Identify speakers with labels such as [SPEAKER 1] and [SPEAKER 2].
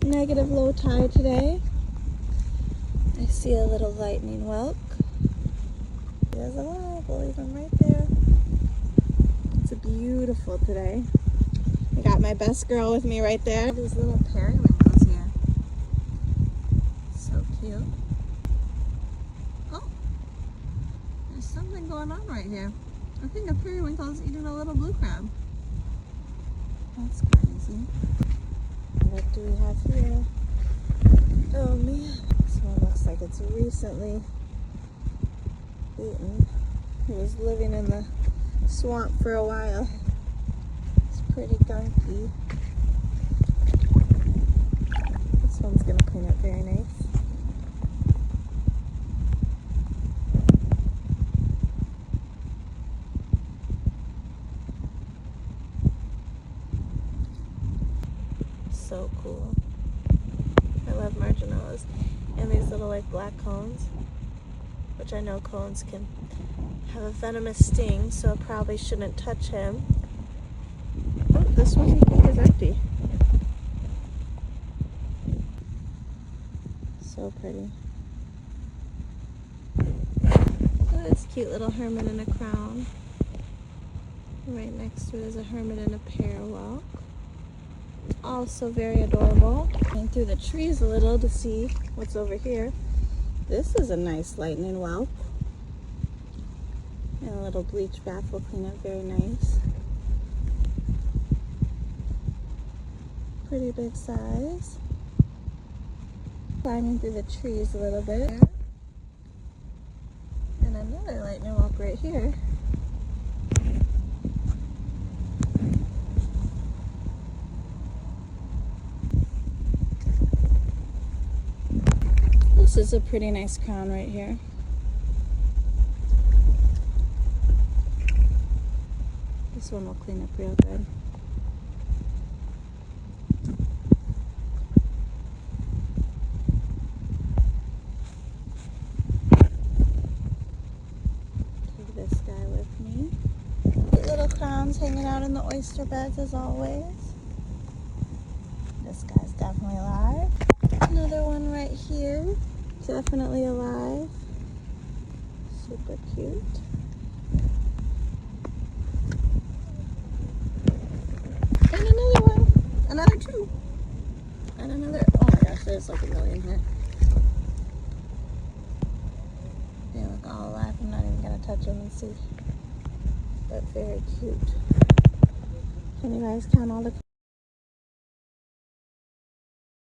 [SPEAKER 1] negative low tide today. I see a little lightning whelk. He is alive. We'll leave him right there. It's beautiful today. I got my best girl with me right there. These little periwinkles here. So cute. Oh, there's something going on right here. I think a periwinkle is eating a little blue crab. That's crazy. What do we have here? Oh man, this one looks like it's recently eaten. It was living in the swamp for a while. It's pretty gunky. This one's gonna clean up very nice. So cool. I love marginellas. And these little like black cones, which I know cones can have a venomous sting, so I probably shouldn't touch him. Oh, this one is empty. So pretty. Look at this cute little hermit in a crown. Right next to it is a hermit and a parewalk. Also very adorable. Going through the trees a little to see what's over here. This is a nice lightning whelk. And a little bleach bath will clean up very nice. Pretty big size. Climbing through the trees a little bit. And another lightning whelk right here. This is a pretty nice crown right here. This one will clean up real good. Take this guy with me. Cute little crowns hanging out in the oyster beds as always. This guy's definitely alive. Another one right here. Definitely alive. Super cute. And another one. Another two. And another. Oh my gosh, there's like a million here. They look all alive. I'm not even going to touch them and see. But very cute. Can you guys count all the